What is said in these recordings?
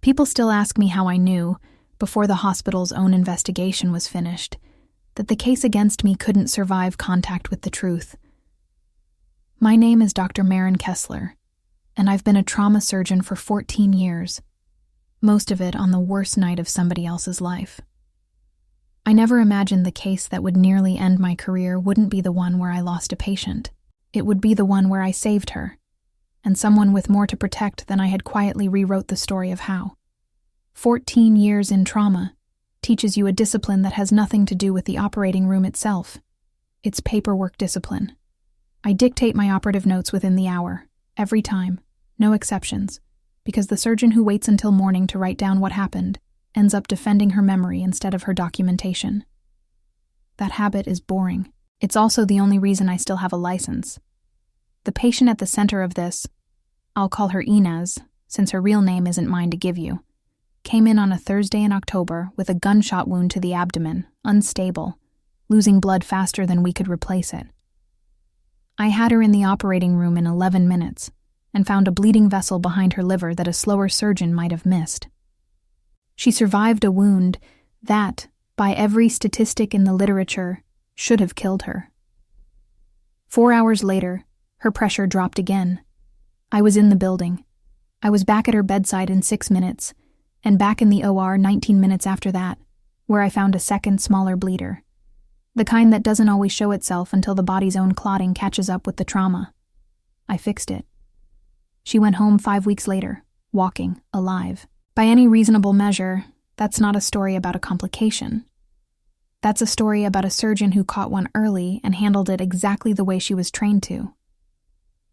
People still ask me how I knew, before the hospital's own investigation was finished, that the case against me couldn't survive contact with the truth. My name is Dr. Maren Kessler, and I've been a trauma surgeon for 14 years, most of it on the worst night of somebody else's life. I never imagined the case that would nearly end my career wouldn't be the one where I lost a patient. It would be the one where I saved her, and someone with more to protect than I had quietly rewrote the story of how. 14 years in trauma teaches you a discipline that has nothing to do with the operating room itself. It's paperwork discipline. I dictate my operative notes within the hour, every time, no exceptions, because the surgeon who waits until morning to write down what happened ends up defending her memory instead of her documentation. That habit is boring. It's also the only reason I still have a license. The patient at the center of this, I'll call her Inez, since her real name isn't mine to give you, came in on a Thursday in October with a gunshot wound to the abdomen, unstable, losing blood faster than we could replace it. I had her in the operating room in 11 minutes and found a bleeding vessel behind her liver that a slower surgeon might have missed. She survived a wound that, by every statistic in the literature, should have killed her. 4 hours later, her pressure dropped again. I was in the building. I was back at her bedside in 6 minutes, and back in the OR 19 minutes after that, where I found a second, smaller bleeder. The kind that doesn't always show itself until the body's own clotting catches up with the trauma. I fixed it. She went home 5 weeks later, walking, alive. By any reasonable measure, that's not a story about a complication. That's a story about a surgeon who caught one early and handled it exactly the way she was trained to.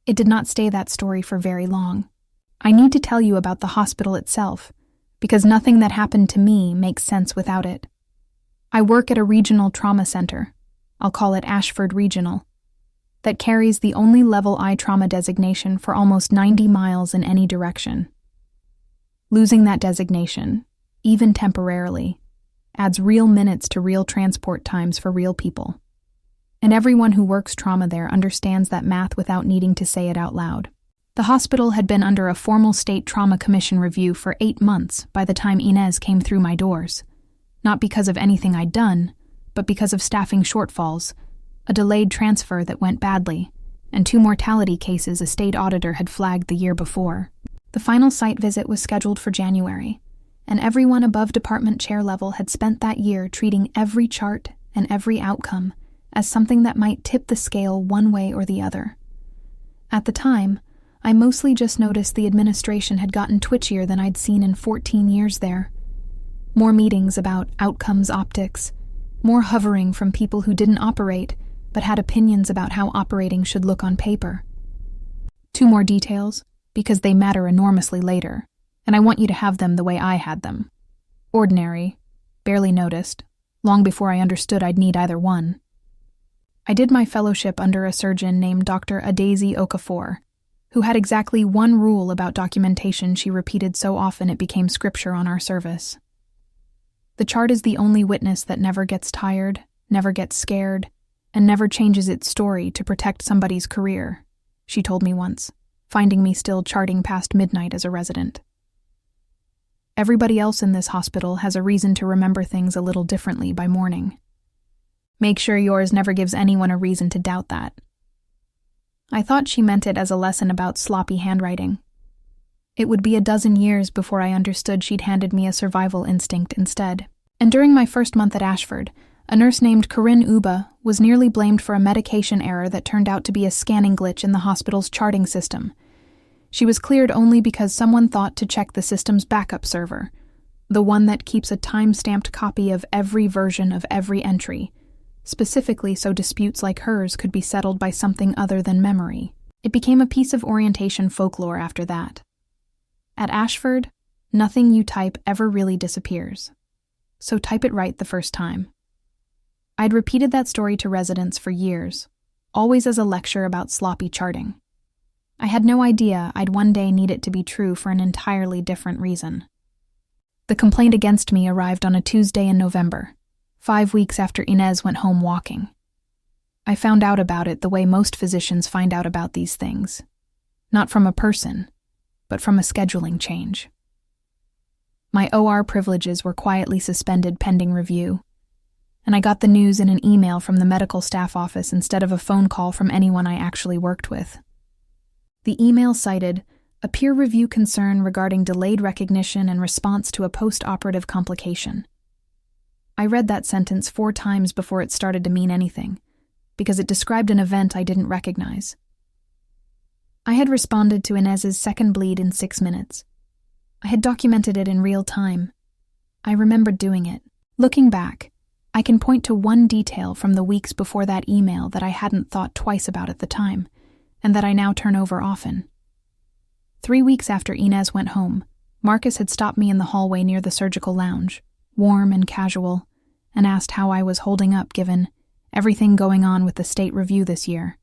It did not stay that story for very long. I need to tell you about the hospital itself, because nothing that happened to me makes sense without it. I work at a regional trauma center, I'll call it Ashford Regional, that carries the only Level I trauma designation for almost 90 miles in any direction. Losing that designation, even temporarily, adds real minutes to real transport times for real people. And everyone who works trauma there understands that math without needing to say it out loud. The hospital had been under a formal state trauma commission review for 8 months by the time Inez came through my doors. Not because of anything I'd done, but because of staffing shortfalls, a delayed transfer that went badly, and 2 mortality cases a state auditor had flagged the year before. The final site visit was scheduled for January, and everyone above department chair level had spent that year treating every chart and every outcome as something that might tip the scale one way or the other. At the time, I mostly just noticed the administration had gotten twitchier than I'd seen in 14 years there. More meetings about outcomes optics, more hovering from people who didn't operate but had opinions about how operating should look on paper. 2 more details, because they matter enormously later, and I want you to have them the way I had them. Ordinary, barely noticed, long before I understood I'd need either one. I did my fellowship under a surgeon named Dr. Adazi Okafor, who had exactly one rule about documentation she repeated so often it became scripture on our service. The chart is the only witness that never gets tired, never gets scared, and never changes its story to protect somebody's career, she told me once, finding me still charting past midnight as a resident. Everybody else in this hospital has a reason to remember things a little differently by morning. Make sure yours never gives anyone a reason to doubt that. I thought she meant it as a lesson about sloppy handwriting. It would be a dozen years before I understood she'd handed me a survival instinct instead. And during my first month at Ashford, a nurse named Corinne Uba was nearly blamed for a medication error that turned out to be a scanning glitch in the hospital's charting system. She was cleared only because someone thought to check the system's backup server, the one that keeps a time-stamped copy of every version of every entry, specifically so disputes like hers could be settled by something other than memory. It became a piece of orientation folklore after that. At Ashford, nothing you type ever really disappears, so type it right the first time. I'd repeated that story to residents for years, always as a lecture about sloppy charting. I had no idea I'd one day need it to be true for an entirely different reason. The complaint against me arrived on a Tuesday in November, 5 weeks after Inez went home walking. I found out about it the way most physicians find out about these things. Not from a person, but from a scheduling change. My OR privileges were quietly suspended pending review, and I got the news in an email from the medical staff office instead of a phone call from anyone I actually worked with. The email cited a peer review concern regarding delayed recognition and response to a post-operative complication. I read that sentence 4 times before it started to mean anything, because it described an event I didn't recognize. I had responded to Inez's second bleed in 6 minutes. I had documented it in real time. I remembered doing it. Looking back, I can point to one detail from the weeks before that email that I hadn't thought twice about at the time, and that I now turn over often. 3 weeks after Inez went home, Marcus had stopped me in the hallway near the surgical lounge, warm and casual, and asked how I was holding up given everything going on with the state review this year.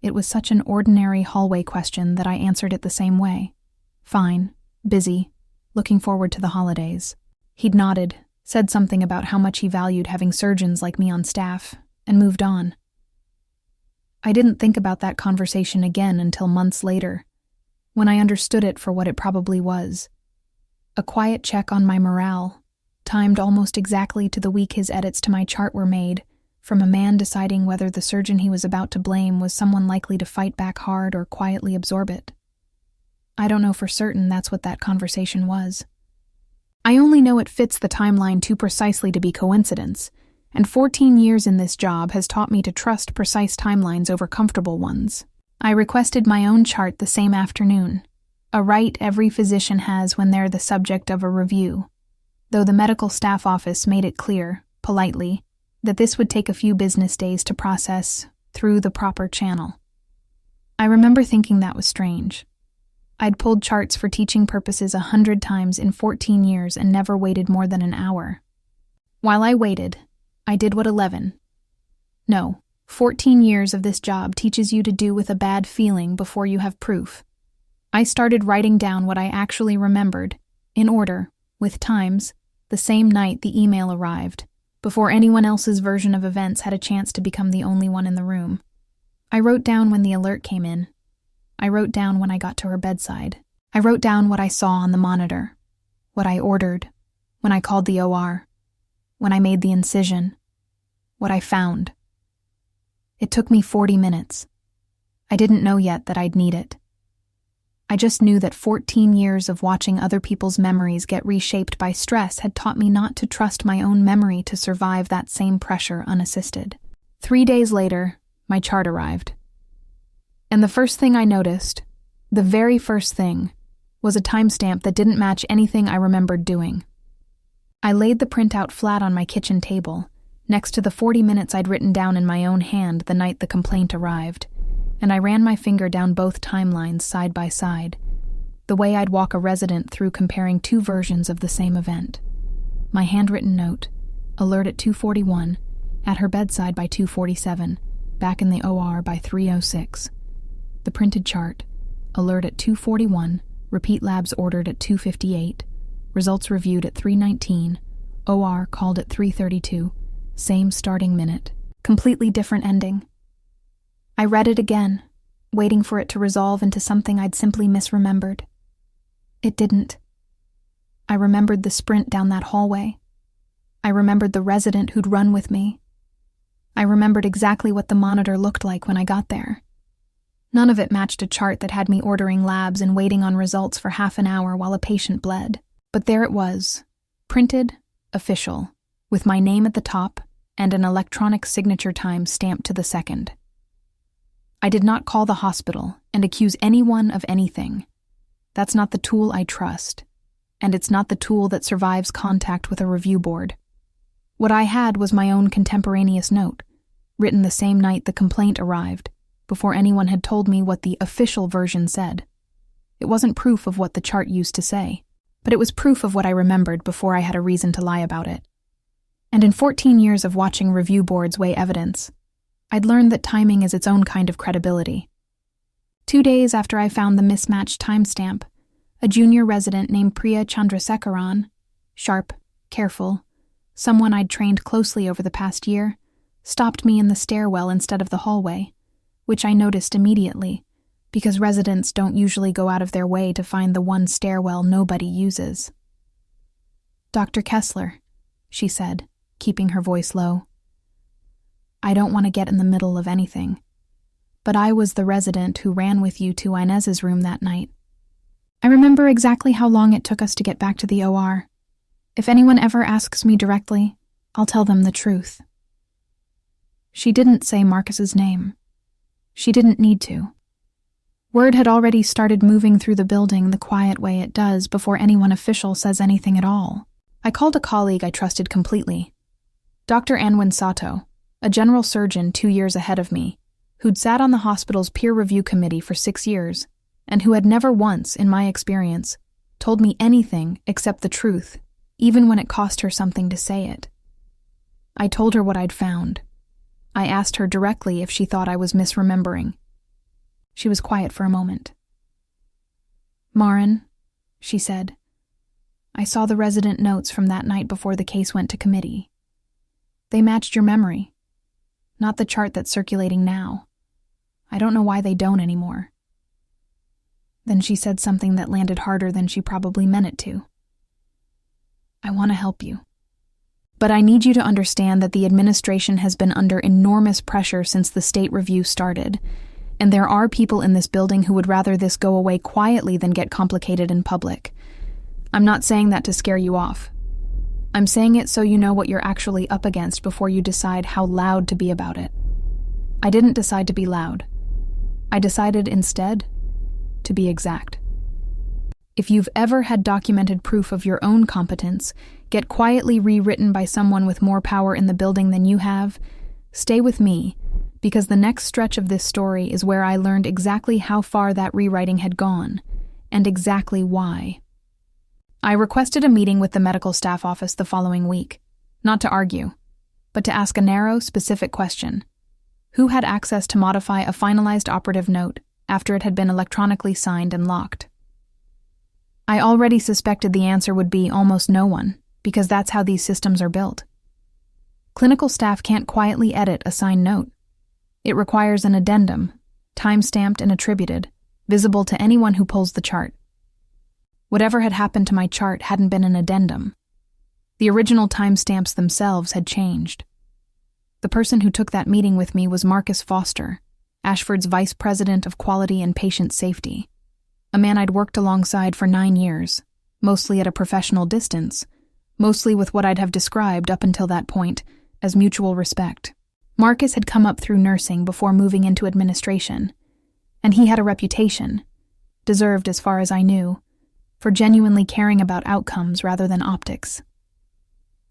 It was such an ordinary hallway question that I answered it the same way. Fine, busy, looking forward to the holidays. He'd nodded, said something about how much he valued having surgeons like me on staff, and moved on. I didn't think about that conversation again until months later, when I understood it for what it probably was. A quiet check on my morale, timed almost exactly to the week his edits to my chart were made, from a man deciding whether the surgeon he was about to blame was someone likely to fight back hard or quietly absorb it. I don't know for certain that's what that conversation was. I only know it fits the timeline too precisely to be coincidence, and 14 years in this job has taught me to trust precise timelines over comfortable ones. I requested my own chart the same afternoon, a right every physician has when they're the subject of a review, though the medical staff office made it clear, politely, that this would take a few business days to process through the proper channel. I remember thinking that was strange. I'd pulled charts for teaching purposes 100 times in 14 years and never waited more than an hour. While I waited, I did what 14 years of this job teaches you to do with a bad feeling before you have proof. I started writing down what I actually remembered, in order, with times, the same night the email arrived, before anyone else's version of events had a chance to become the only one in the room. I wrote down when the alert came in. I wrote down when I got to her bedside. I wrote down what I saw on the monitor, what I ordered, when I called the OR, when I made the incision, what I found. It took me 40 minutes. I didn't know yet that I'd need it. I just knew that 14 years of watching other people's memories get reshaped by stress had taught me not to trust my own memory to survive that same pressure unassisted. 3 days later, my chart arrived. And the first thing I noticed, the very first thing, was a timestamp that didn't match anything I remembered doing. I laid the printout flat on my kitchen table, next to the 40 minutes I'd written down in my own hand the night the complaint arrived, and I ran my finger down both timelines side by side, the way I'd walk a resident through comparing 2 versions of the same event. My handwritten note, alert at 2:41, at her bedside by 2:47, back in the OR by 3:06. The printed chart, alert at 2:41, repeat labs ordered at 2:58, results reviewed at 3:19, OR called at 3:32, same starting minute, completely different ending. I read it again, waiting for it to resolve into something I'd simply misremembered. It didn't. I remembered the sprint down that hallway. I remembered the resident who'd run with me. I remembered exactly what the monitor looked like when I got there. None of it matched a chart that had me ordering labs and waiting on results for half an hour while a patient bled. But there it was, printed, official, with my name at the top and an electronic signature time stamped to the second. I did not call the hospital and accuse anyone of anything. That's not the tool I trust, and it's not the tool that survives contact with a review board. What I had was my own contemporaneous note, written the same night the complaint arrived, before anyone had told me what the official version said. It wasn't proof of what the chart used to say, but it was proof of what I remembered before I had a reason to lie about it. And in 14 years of watching review boards weigh evidence, I'd learned that timing is its own kind of credibility. 2 days after I found the mismatched timestamp, a junior resident named Priya Chandrasekaran, sharp, careful, someone I'd trained closely over the past year, stopped me in the stairwell instead of the hallway, which I noticed immediately, because residents don't usually go out of their way to find the one stairwell nobody uses. Dr. Kessler, she said, keeping her voice low. I don't want to get in the middle of anything, but I was the resident who ran with you to Inez's room that night. I remember exactly how long it took us to get back to the OR. If anyone ever asks me directly, I'll tell them the truth. She didn't say Marcus's name. She didn't need to. Word had already started moving through the building the quiet way it does before anyone official says anything at all. I called a colleague I trusted completely, Dr. Anwin Sato, a general surgeon 2 years ahead of me, who'd sat on the hospital's peer review committee for 6 years, and who had never once, in my experience, told me anything except the truth, even when it cost her something to say it. I told her what I'd found. I asked her directly if she thought I was misremembering. She was quiet for a moment. Marin, she said, I saw the resident notes from that night before the case went to committee. They matched your memory, not the chart that's circulating now. I don't know why they don't anymore. Then she said something that landed harder than she probably meant it to. I want to help you. But I need you to understand that the administration has been under enormous pressure since the state review started, and there are people in this building who would rather this go away quietly than get complicated in public. I'm not saying that to scare you off. I'm saying it so you know what you're actually up against before you decide how loud to be about it. I didn't decide to be loud. I decided instead to be exact. If you've ever had documented proof of your own competence get quietly rewritten by someone with more power in the building than you have, stay with me, because the next stretch of this story is where I learned exactly how far that rewriting had gone, and exactly why. I requested a meeting with the medical staff office the following week, not to argue, but to ask a narrow, specific question. Who had access to modify a finalized operative note after it had been electronically signed and locked? I already suspected the answer would be almost no one, because that's how these systems are built. Clinical staff can't quietly edit a signed note. It requires an addendum, time-stamped and attributed, visible to anyone who pulls the chart. Whatever had happened to my chart hadn't been an addendum. The original timestamps themselves had changed. The person who took that meeting with me was Marcus Foster, Ashford's Vice President of Quality and Patient Safety, a man I'd worked alongside for 9 years, mostly at a professional distance, mostly with what I'd have described up until that point as mutual respect. Marcus had come up through nursing before moving into administration, and he had a reputation, deserved as far as I knew, for genuinely caring about outcomes rather than optics.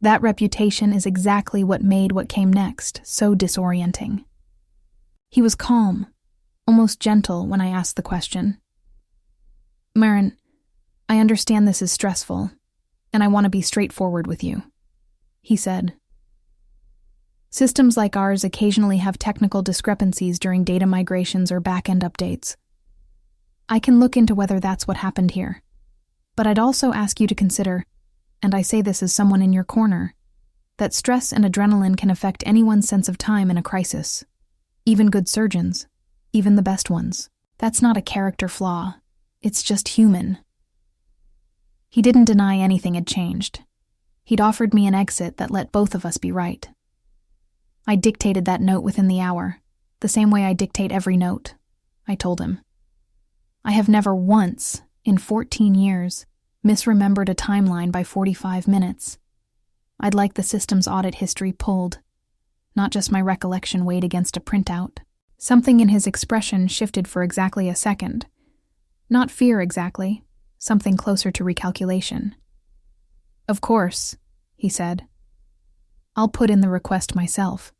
That reputation is exactly what made what came next so disorienting. He was calm, almost gentle when I asked the question. Marin, I understand this is stressful, and I want to be straightforward with you, he said. Systems like ours occasionally have technical discrepancies during data migrations or back-end updates. I can look into whether that's what happened here, but I'd also ask you to consider, and I say this as someone in your corner, that stress and adrenaline can affect anyone's sense of time in a crisis. Even good surgeons, even the best ones. That's not a character flaw. It's just human. He didn't deny anything had changed. He'd offered me an exit that let both of us be right. I dictated that note within the hour, the same way I dictate every note, I told him. I have never once, in 14 years, misremembered a timeline by 45 minutes. I'd like the system's audit history pulled, not just my recollection weighed against a printout. Something in his expression shifted for exactly a second. Not fear exactly, something closer to recalculation. Of course, he said. I'll put in the request myself.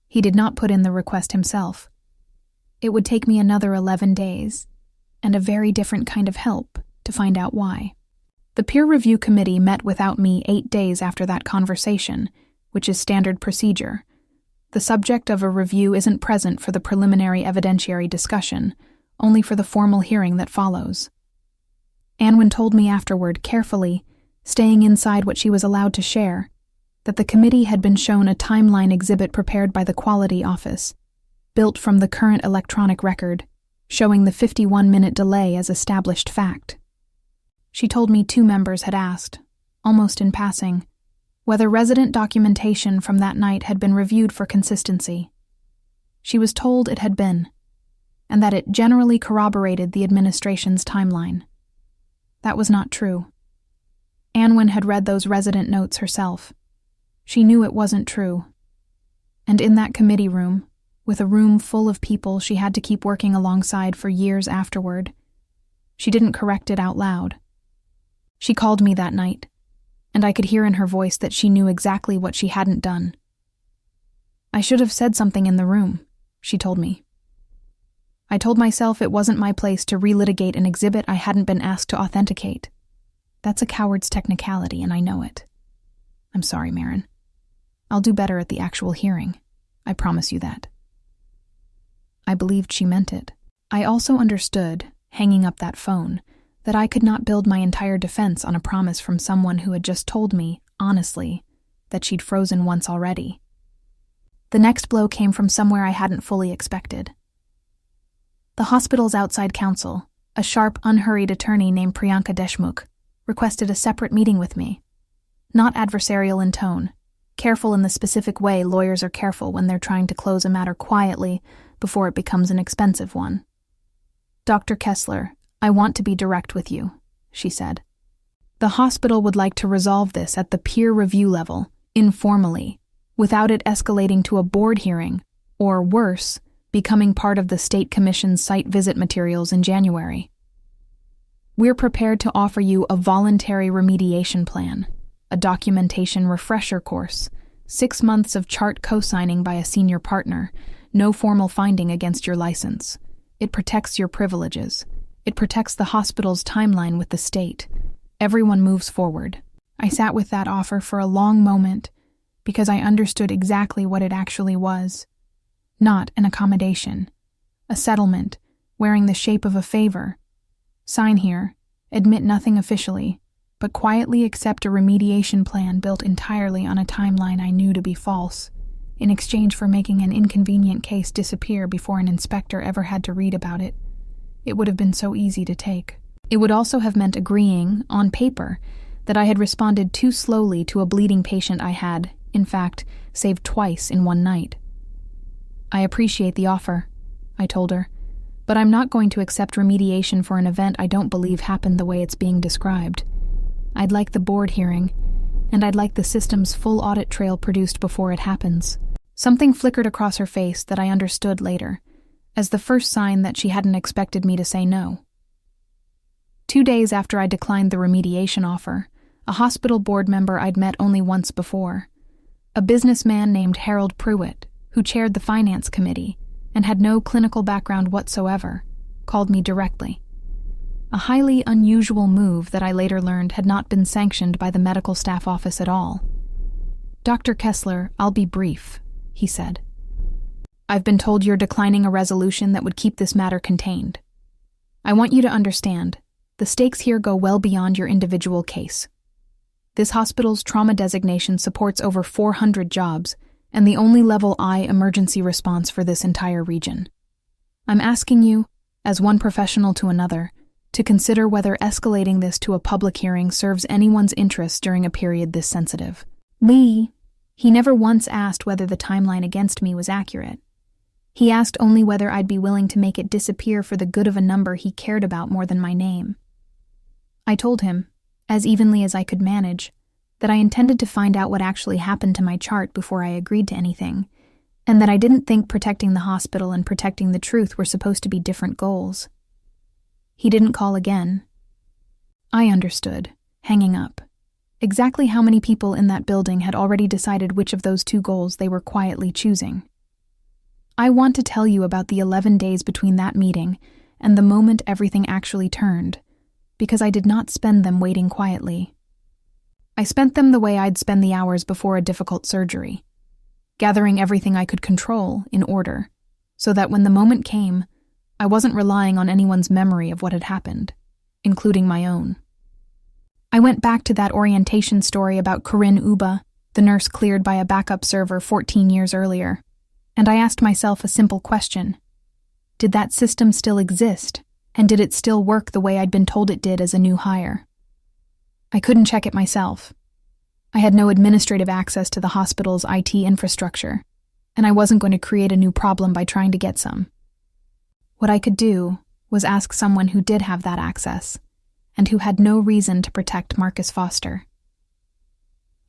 He did not put in the request himself. It would take me another 11 days, and a very different kind of help to find out why. The peer review committee met without me 8 days after that conversation, which is standard procedure. The subject of a review isn't present for the preliminary evidentiary discussion, only for the formal hearing that follows. Anwin told me afterward, carefully, staying inside what she was allowed to share, that the committee had been shown a timeline exhibit prepared by the quality office, built from the current electronic record, showing the 51-minute delay as established fact. She told me 2 members had asked, almost in passing, whether resident documentation from that night had been reviewed for consistency. She was told it had been, and that it generally corroborated the administration's timeline. That was not true. Anwen had read those resident notes herself. She knew it wasn't true. And in that committee room, with a room full of people she had to keep working alongside for years afterward, she didn't correct it out loud. She called me that night, and I could hear in her voice that she knew exactly what she hadn't done. I should have said something in the room, she told me. I told myself it wasn't my place to relitigate an exhibit I hadn't been asked to authenticate. That's a coward's technicality, and I know it. I'm sorry, Marin. I'll do better at the actual hearing. I promise you that. I believed she meant it. I also understood, hanging up that phone, that I could not build my entire defense on a promise from someone who had just told me, honestly, that she'd frozen once already. The next blow came from somewhere I hadn't fully expected. The hospital's outside counsel, a sharp, unhurried attorney named Priyanka Deshmukh, requested a separate meeting with me. Not adversarial in tone, careful in the specific way lawyers are careful when they're trying to close a matter quietly before it becomes an expensive one. Dr. Kessler, I want to be direct with you, she said. The hospital would like to resolve this at the peer review level, informally, without it escalating to a board hearing, or worse, becoming part of the State Commission's site visit materials in January. We're prepared to offer you a voluntary remediation plan, a documentation refresher course, 6 months of chart co-signing by a senior partner, no formal finding against your license. It protects your privileges. It protects the hospital's timeline with the state. Everyone moves forward. I sat with that offer for a long moment because I understood exactly what it actually was. Not an accommodation. A settlement, wearing the shape of a favor. Sign here, admit nothing officially, but quietly accept a remediation plan built entirely on a timeline I knew to be false, in exchange for making an inconvenient case disappear before an inspector ever had to read about it. It would have been so easy to take. It would also have meant agreeing, on paper, that I had responded too slowly to a bleeding patient I had, in fact, saved twice in one night. I appreciate the offer, I told her, but I'm not going to accept remediation for an event I don't believe happened the way it's being described. I'd like the board hearing, and I'd like the system's full audit trail produced before it happens. Something flickered across her face that I understood later, as the first sign that she hadn't expected me to say no. 2 days after I declined the remediation offer, a hospital board member I'd met only once before, a businessman named Harold Pruitt, who chaired the finance committee and had no clinical background whatsoever, called me directly. A highly unusual move that I later learned had not been sanctioned by the medical staff office at all. Dr. Kessler, I'll be brief, he said. I've been told you're declining a resolution that would keep this matter contained. I want you to understand, the stakes here go well beyond your individual case. This hospital's trauma designation supports over 400 jobs, and the only Level I emergency response for this entire region. I'm asking you, as one professional to another, to consider whether escalating this to a public hearing serves anyone's interests during a period this sensitive. Lee, he never once asked whether the timeline against me was accurate. He asked only whether I'd be willing to make it disappear for the good of a number he cared about more than my name. I told him, as evenly as I could manage, that I intended to find out what actually happened to my chart before I agreed to anything, and that I didn't think protecting the hospital and protecting the truth were supposed to be different goals. He didn't call again. I understood, hanging up, exactly how many people in that building had already decided which of those two goals they were quietly choosing. I want to tell you about the 11 days between that meeting and the moment everything actually turned, because I did not spend them waiting quietly. I spent them the way I'd spend the hours before a difficult surgery, gathering everything I could control in order, so that when the moment came, I wasn't relying on anyone's memory of what had happened, including my own. I went back to that orientation story about Corinne Uba, the nurse cleared by a backup server 14 years earlier, and I asked myself a simple question. Did that system still exist, and did it still work the way I'd been told it did as a new hire? I couldn't check it myself. I had no administrative access to the hospital's IT infrastructure, and I wasn't going to create a new problem by trying to get some. What I could do was ask someone who did have that access, and who had no reason to protect Marcus Foster.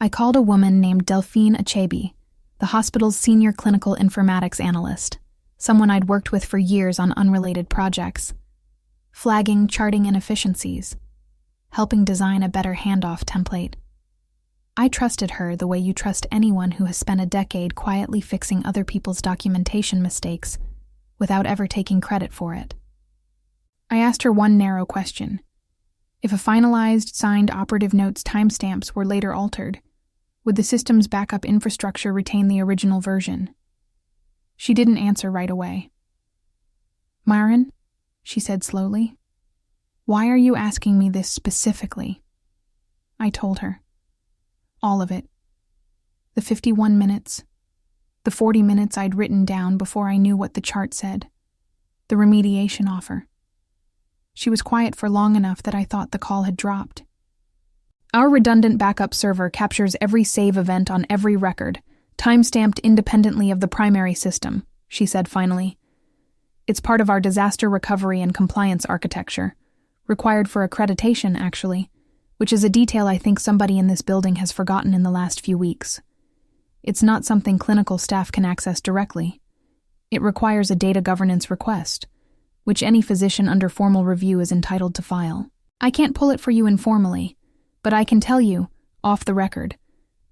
I called a woman named Delphine Achebe, the hospital's senior clinical informatics analyst, someone I'd worked with for years on unrelated projects, flagging charting inefficiencies, helping design a better handoff template. I trusted her the way you trust anyone who has spent a decade quietly fixing other people's documentation mistakes without ever taking credit for it. I asked her one narrow question. If a finalized, signed operative note's timestamps were later altered, would the system's backup infrastructure retain the original version? She didn't answer right away. "Myron," she said slowly, "why are you asking me this specifically?" I told her. All of it. The 51 minutes. The 40 minutes I'd written down before I knew what the chart said. The remediation offer. She was quiet for long enough that I thought the call had dropped. "Our redundant backup server captures every save event on every record, time-stamped independently of the primary system," she said finally. "It's part of our disaster recovery and compliance architecture, required for accreditation, actually, which is a detail I think somebody in this building has forgotten in the last few weeks. It's not something clinical staff can access directly. It requires a data governance request, which any physician under formal review is entitled to file. I can't pull it for you informally, but I can tell you, off the record,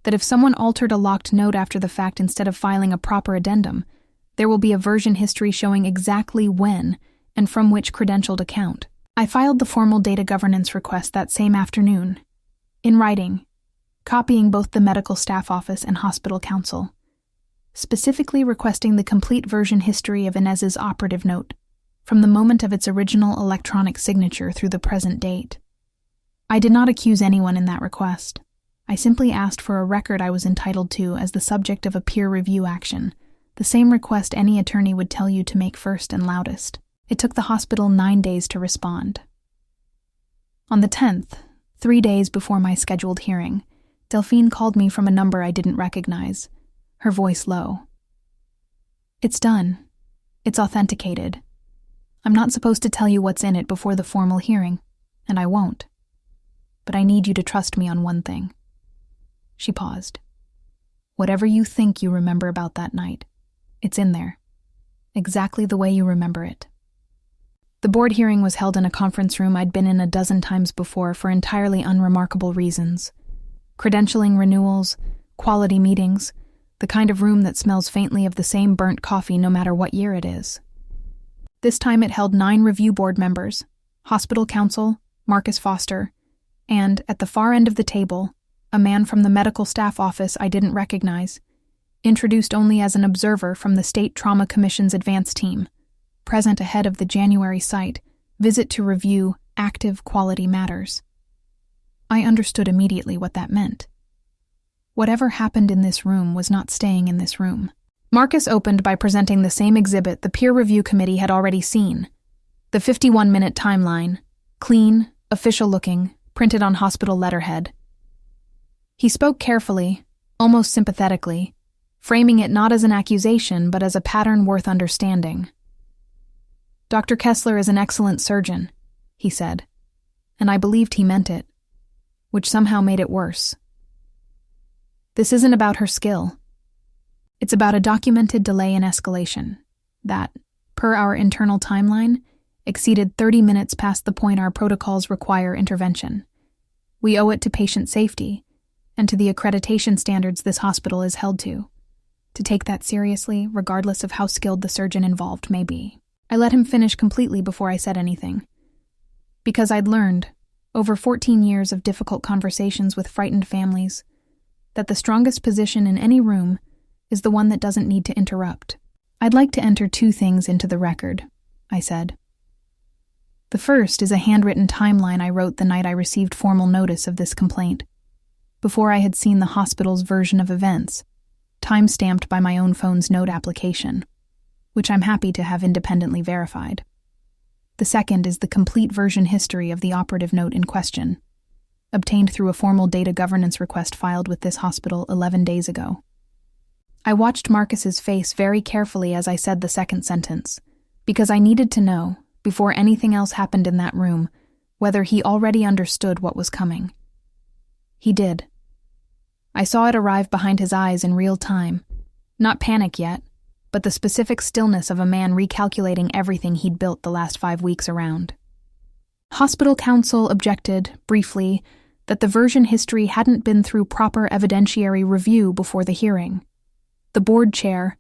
that if someone altered a locked note after the fact instead of filing a proper addendum, there will be a version history showing exactly when and from which credentialed account. I filed the formal data governance request that same afternoon, in writing, copying both the medical staff office and hospital council, specifically requesting the complete version history of Inez's operative note, from the moment of its original electronic signature through the present date. I did not accuse anyone in that request. I simply asked for a record I was entitled to as the subject of a peer review action, the same request any attorney would tell you to make first and loudest. It took the hospital 9 days to respond. On the 10th, 3 days before my scheduled hearing, Delphine called me from a number I didn't recognize, her voice low. "It's done. It's authenticated. I'm not supposed to tell you what's in it before the formal hearing, and I won't. But I need you to trust me on one thing." She paused. "Whatever you think you remember about that night, it's in there, exactly the way you remember it." The board hearing was held in a conference room I'd been in a dozen times before for entirely unremarkable reasons. Credentialing renewals, quality meetings, the kind of room that smells faintly of the same burnt coffee no matter what year it is. This time it held 9 review board members, hospital counsel, Marcus Foster, and, at the far end of the table, a man from the medical staff office I didn't recognize, introduced only as an observer from the State Trauma Commission's advance team, present ahead of the January site visit to review active quality matters. I understood immediately what that meant. Whatever happened in this room was not staying in this room. Marcus opened by presenting the same exhibit the peer review committee had already seen. The 51-minute timeline, clean, official-looking, printed on hospital letterhead. He spoke carefully, almost sympathetically, framing it not as an accusation but as a pattern worth understanding. "Dr. Kessler is an excellent surgeon," he said, and I believed he meant it, which somehow made it worse. "This isn't about her skill. It's about a documented delay in escalation that, per our internal timeline, exceeded 30 minutes past the point our protocols require intervention. We owe it to patient safety and to the accreditation standards this hospital is held to take that seriously, regardless of how skilled the surgeon involved may be." I let him finish completely before I said anything. Because I'd learned, over 14 years of difficult conversations with frightened families, that the strongest position in any room is the one that doesn't need to interrupt. "I'd like to enter 2 things into the record," I said. The first is a handwritten timeline I wrote the night I received formal notice of this complaint, before I had seen the hospital's version of events, time-stamped by my own phone's note application, which I'm happy to have independently verified. The second is the complete version history of the operative note in question, obtained through a formal data governance request filed with this hospital 11 days ago. I watched Marcus's face very carefully as I said the second sentence, because I needed to know, before anything else happened in that room, whether he already understood what was coming. He did. I saw it arrive behind his eyes in real time. Not panic yet, but the specific stillness of a man recalculating everything he'd built the last 5 weeks around. Hospital counsel objected, briefly, that the version history hadn't been through proper evidentiary review before the hearing. The board chair,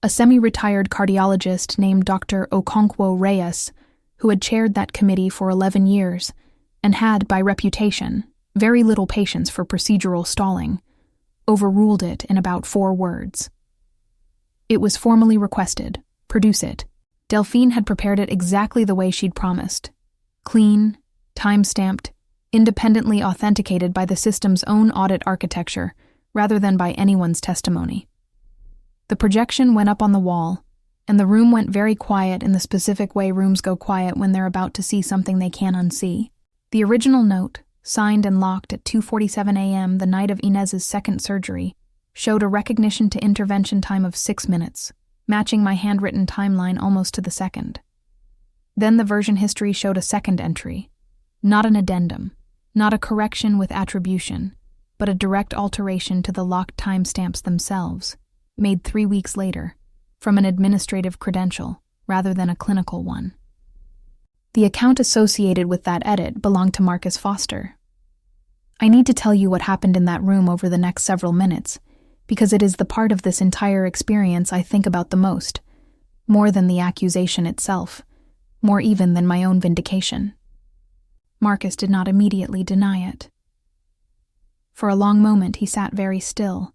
a semi-retired cardiologist named Dr. Okonkwo Reyes, who had chaired that committee for 11 years and had, by reputation, very little patience for procedural stalling, overruled it in about 4 words. It was formally requested. Produce it. Delphine had prepared it exactly the way she'd promised. Clean, time-stamped, independently authenticated by the system's own audit architecture, rather than by anyone's testimony. The projection went up on the wall, and the room went very quiet in the specific way rooms go quiet when they're about to see something they can't unsee. The original note, signed and locked at 2:47 a.m. the night of Inez's second surgery, showed a recognition to intervention time of 6 minutes, matching my handwritten timeline almost to the second. Then the version history showed a second entry, not an addendum, not a correction with attribution, but a direct alteration to the locked timestamps themselves, made 3 weeks later, from an administrative credential rather than a clinical one. The account associated with that edit belonged to Marcus Foster. I need to tell you what happened in that room over the next several minutes, because it is the part of this entire experience I think about the most, more than the accusation itself, more even than my own vindication. Marcus did not immediately deny it. For a long moment he sat very still,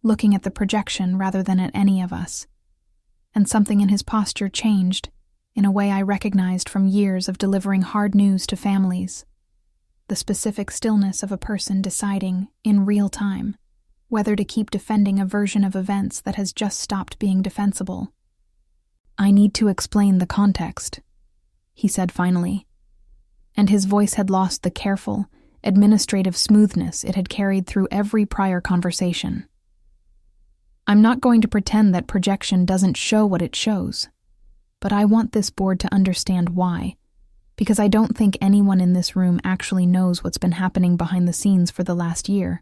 looking at the projection rather than at any of us, and something in his posture changed, in a way I recognized from years of delivering hard news to families. The specific stillness of a person deciding, in real time, whether to keep defending a version of events that has just stopped being defensible. "I need to explain the context," he said finally, and his voice had lost the careful, administrative smoothness it had carried through every prior conversation. "I'm not going to pretend that projection doesn't show what it shows, but I want this board to understand why, because I don't think anyone in this room actually knows what's been happening behind the scenes for the last year,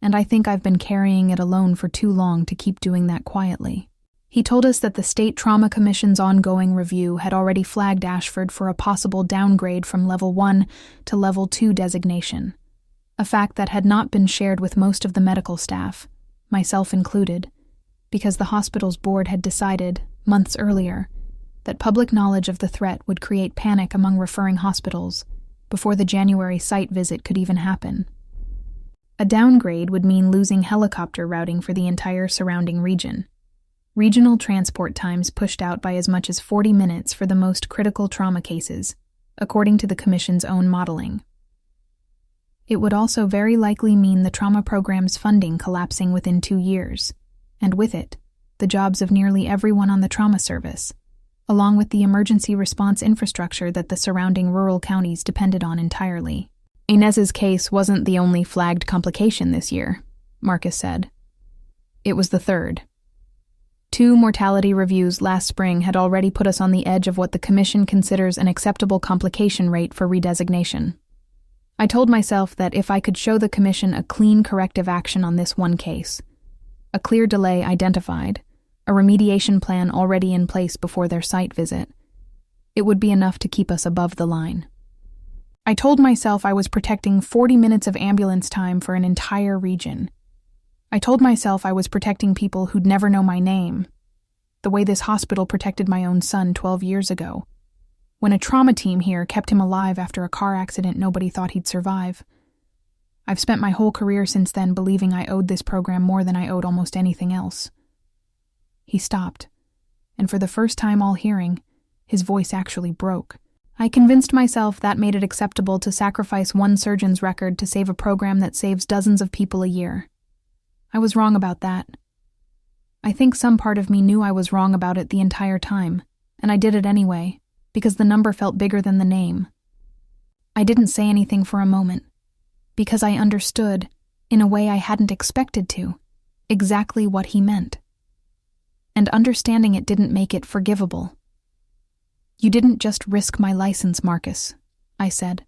and I think I've been carrying it alone for too long to keep doing that quietly." He told us that the State Trauma Commission's ongoing review had already flagged Ashford for a possible downgrade from Level 1 to Level 2 designation, a fact that had not been shared with most of the medical staff, myself included, because the hospital's board had decided, months earlier, that public knowledge of the threat would create panic among referring hospitals before the January site visit could even happen. A downgrade would mean losing helicopter routing for the entire surrounding region. Regional transport times pushed out by as much as 40 minutes for the most critical trauma cases, according to the Commission's own modeling. It would also very likely mean the trauma program's funding collapsing within 2 years, and with it, the jobs of nearly everyone on the trauma service, along with the emergency response infrastructure that the surrounding rural counties depended on entirely. Inez's case wasn't the only flagged complication this year, Marcus said. It was the third. 2 mortality reviews last spring had already put us on the edge of what the Commission considers an acceptable complication rate for redesignation. I told myself that if I could show the Commission a clean corrective action on this one case, a clear delay identified, a remediation plan already in place before their site visit, it would be enough to keep us above the line. I told myself I was protecting 40 minutes of ambulance time for an entire region. I told myself I was protecting people who'd never know my name, the way this hospital protected my own son 12 years ago, when a trauma team here kept him alive after a car accident nobody thought he'd survive. I've spent my whole career since then believing I owed this program more than I owed almost anything else. He stopped, and for the first time all hearing, his voice actually broke. I convinced myself that made it acceptable to sacrifice one surgeon's record to save a program that saves dozens of people a year. I was wrong about that. I think some part of me knew I was wrong about it the entire time, and I did it anyway, because the number felt bigger than the name. I didn't say anything for a moment. because I understood, in a way I hadn't expected to, exactly what he meant. And understanding it didn't make it forgivable. "You didn't just risk my license, Marcus," I said.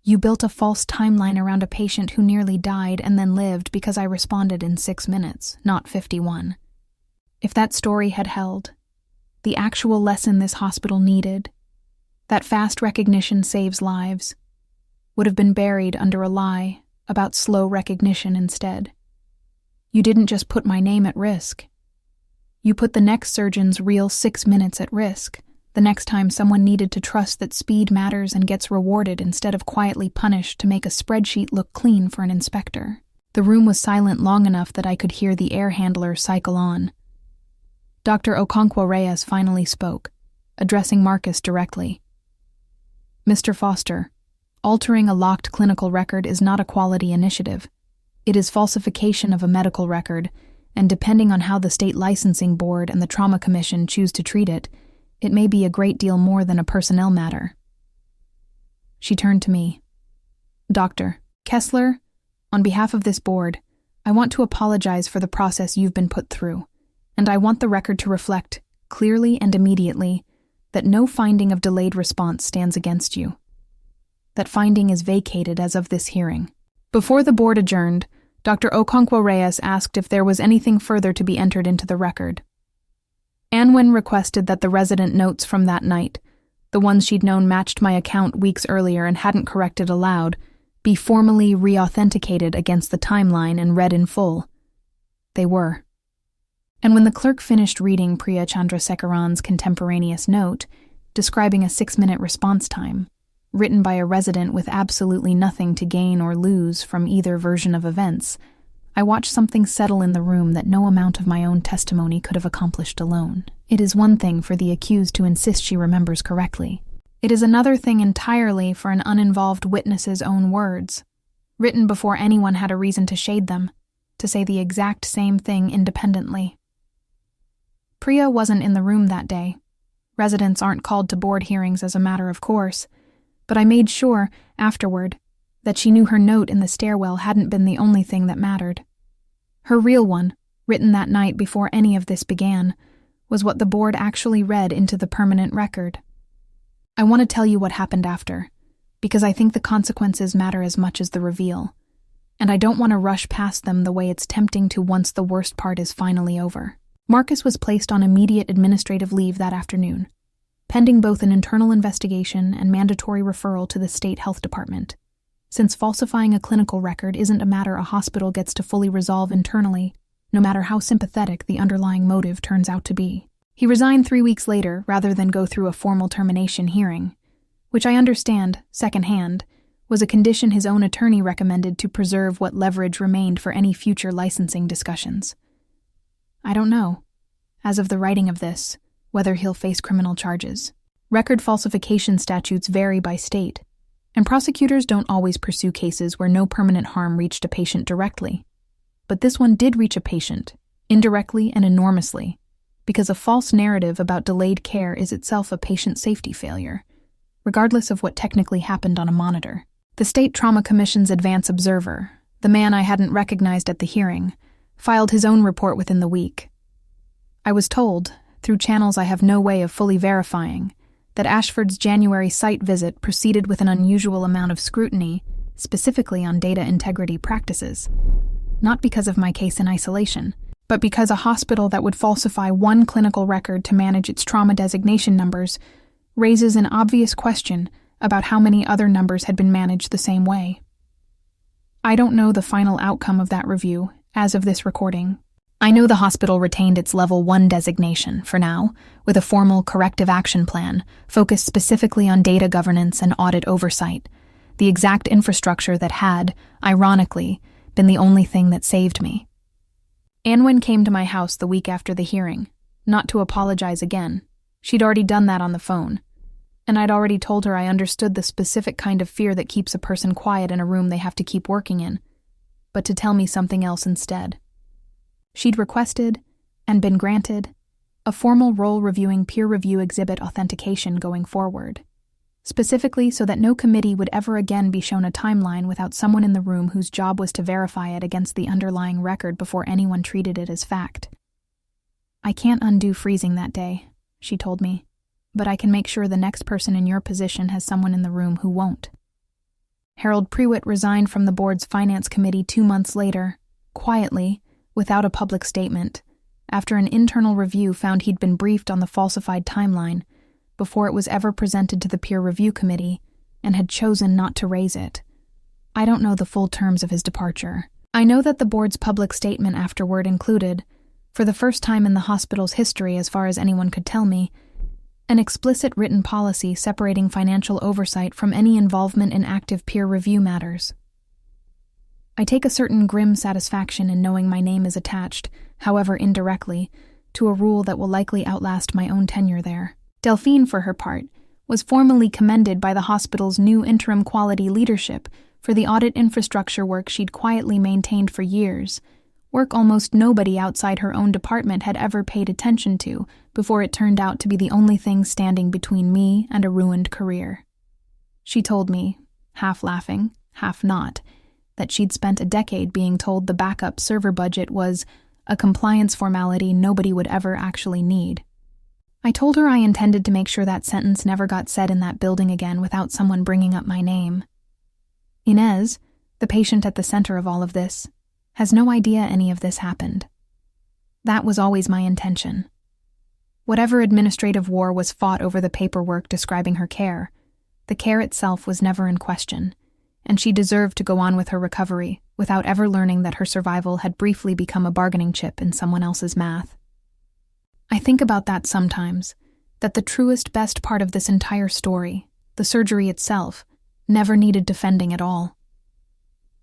"You built a false timeline around a patient who nearly died and then lived because I responded in 6 minutes, not 51. If that story had held, the actual lesson this hospital needed, that fast recognition saves lives, would have been buried under a lie about slow recognition instead. You didn't just put my name at risk. You put the next surgeon's real 6 minutes at risk, the next time someone needed to trust that speed matters and gets rewarded instead of quietly punished to make a spreadsheet look clean for an inspector." The room was silent long enough that I could hear the air handler cycle on. Dr. Okonkwo-Reyes finally spoke, addressing Marcus directly. "Mr. Foster, altering a locked clinical record is not a quality initiative. It is falsification of a medical record, and depending on how the State Licensing Board and the Trauma Commission choose to treat it, it may be a great deal more than a personnel matter." She turned to me. "Dr. Kessler, on behalf of this board, I want to apologize for the process you've been put through, and I want the record to reflect, clearly and immediately, that no finding of delayed response stands against you. That finding is vacated as of this hearing." Before the board adjourned, Dr. Okonkwo-Reyes asked if there was anything further to be entered into the record. Anwen requested that the resident notes from that night, the ones she'd known matched my account weeks earlier and hadn't corrected aloud, be formally re-authenticated against the timeline and read in full. They were. And when the clerk finished reading Priya Chandrasekharan's contemporaneous note, describing a 6-minute response time, written by a resident with absolutely nothing to gain or lose from either version of events, I watched something settle in the room that no amount of my own testimony could have accomplished alone. It is one thing for the accused to insist she remembers correctly. It is another thing entirely for an uninvolved witness's own words, written before anyone had a reason to shade them, to say the exact same thing independently. Priya wasn't in the room that day. Residents aren't called to board hearings as a matter of course, but I made sure, afterward, that she knew her note in the stairwell hadn't been the only thing that mattered. Her real one, written that night before any of this began, was what the board actually read into the permanent record. I want to tell you what happened after, because I think the consequences matter as much as the reveal, and I don't want to rush past them the way it's tempting to once the worst part is finally over. Marcus was placed on immediate administrative leave that afternoon, pending both an internal investigation and mandatory referral to the state health department, since falsifying a clinical record isn't a matter a hospital gets to fully resolve internally, no matter how sympathetic the underlying motive turns out to be. He resigned 3 weeks later rather than go through a formal termination hearing, which I understand, secondhand, was a condition his own attorney recommended to preserve what leverage remained for any future licensing discussions. I don't know, as of the writing of this, whether he'll face criminal charges. Record falsification statutes vary by state, and prosecutors don't always pursue cases where no permanent harm reached a patient directly. But this one did reach a patient, indirectly and enormously, because a false narrative about delayed care is itself a patient safety failure, regardless of what technically happened on a monitor. The State Trauma Commission's advance observer, the man I hadn't recognized at the hearing, filed his own report within the week. I was told, through channels I have no way of fully verifying, that Ashford's January site visit proceeded with an unusual amount of scrutiny, specifically on data integrity practices, not because of my case in isolation, but because a hospital that would falsify one clinical record to manage its trauma designation numbers raises an obvious question about how many other numbers had been managed the same way. I don't know the final outcome of that review, as of this recording. I know the hospital retained its Level 1 designation, for now, with a formal corrective action plan focused specifically on data governance and audit oversight, the exact infrastructure that had, ironically, been the only thing that saved me. Anwen came to my house the week after the hearing, not to apologize again. She'd already done that on the phone, and I'd already told her I understood the specific kind of fear that keeps a person quiet in a room they have to keep working in, but to tell me something else instead. She'd requested, and been granted, a formal role-reviewing peer review exhibit authentication going forward. specifically so that no committee would ever again be shown a timeline without someone in the room whose job was to verify it against the underlying record before anyone treated it as fact. "I can't undo freezing that day," she told me, "but I can make sure the next person in your position has someone in the room who won't." Harold Prewitt resigned from the board's finance committee 2 months later, quietly, without a public statement, after an internal review found he'd been briefed on the falsified timeline before it was ever presented to the peer review committee and had chosen not to raise it. I don't know the full terms of his departure. I know that the board's public statement afterward included, for the first time in the hospital's history as far as anyone could tell me, an explicit written policy separating financial oversight from any involvement in active peer review matters. I take a certain grim satisfaction in knowing my name is attached, however indirectly, to a rule that will likely outlast my own tenure there. Delphine, for her part, was formally commended by the hospital's new interim quality leadership for the audit infrastructure work she'd quietly maintained for years, work almost nobody outside her own department had ever paid attention to before it turned out to be the only thing standing between me and a ruined career. She told me, half laughing, half not, that she'd spent a decade being told the backup server budget was a compliance formality nobody would ever actually need. I told her I intended to make sure that sentence never got said in that building again without someone bringing up my name. Inez, the patient at the center of all of this, has no idea any of this happened. That was always my intention. Whatever administrative war was fought over the paperwork describing her care, the care itself was never in question, and she deserved to go on with her recovery without ever learning that her survival had briefly become a bargaining chip in someone else's math. I think about that sometimes, that the truest, best part of this entire story, the surgery itself, never needed defending at all.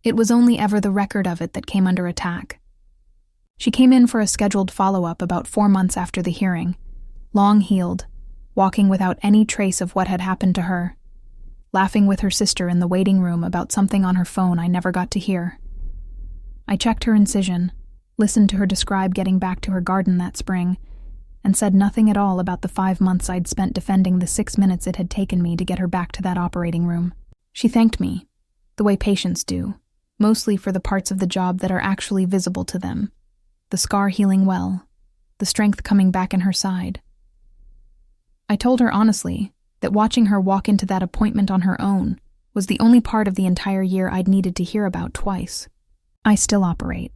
It was only ever the record of it that came under attack. She came in for a scheduled follow-up about 4 months after the hearing, long-heeled, walking without any trace of what had happened to her, laughing with her sister in the waiting room about something on her phone I never got to hear. I checked her incision, listened to her describe getting back to her garden that spring, and said nothing at all about the 5 months I'd spent defending the 6 minutes it had taken me to get her back to that operating room. She thanked me, the way patients do, mostly for the parts of the job that are actually visible to them, the scar healing well, the strength coming back in her side. I told her honestly that watching her walk into that appointment on her own was the only part of the entire year I'd needed to hear about twice. I still operate.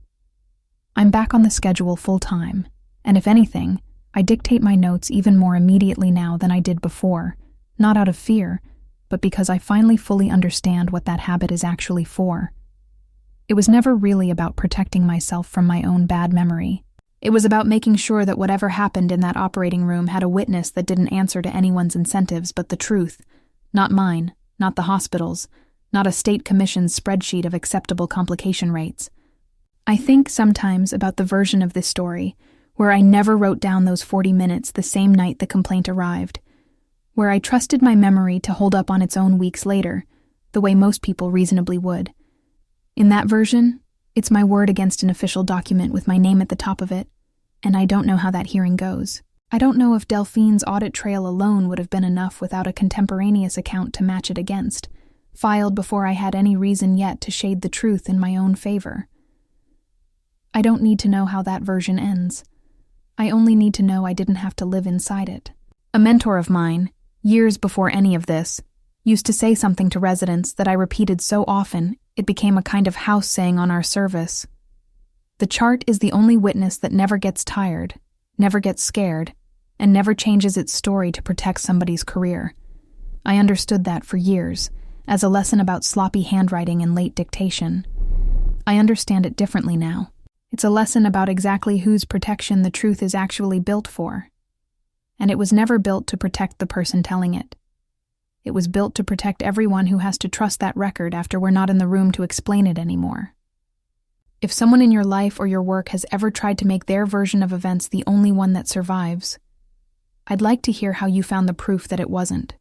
I'm back on the schedule full-time, and if anything, I dictate my notes even more immediately now than I did before, not out of fear, but because I finally fully understand what that habit is actually for. It was never really about protecting myself from my own bad memory. It was about making sure that whatever happened in that operating room had a witness that didn't answer to anyone's incentives but the truth, not mine, not the hospital's, not a state commission's spreadsheet of acceptable complication rates. I think sometimes about the version of this story where I never wrote down those 40 minutes the same night the complaint arrived, where I trusted my memory to hold up on its own weeks later, the way most people reasonably would. In that version, it's my word against an official document with my name at the top of it, and I don't know how that hearing goes. I don't know if Delphine's audit trail alone would have been enough without a contemporaneous account to match it against, filed before I had any reason yet to shade the truth in my own favor. I don't need to know how that version ends. I only need to know I didn't have to live inside it. A mentor of mine, years before any of this, used to say something to residents that I repeated so often it became a kind of house saying on our service. The chart is the only witness that never gets tired, never gets scared, and never changes its story to protect somebody's career. I understood that for years, as a lesson about sloppy handwriting and late dictation. I understand it differently now. It's a lesson about exactly whose protection the truth is actually built for. And it was never built to protect the person telling it. It was built to protect everyone who has to trust that record after we're not in the room to explain it anymore. If someone in your life or your work has ever tried to make their version of events the only one that survives, I'd like to hear how you found the proof that it wasn't.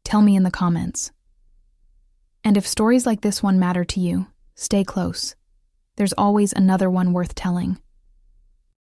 Tell me in the comments. And if stories like this one matter to you, stay close. There's always another one worth telling.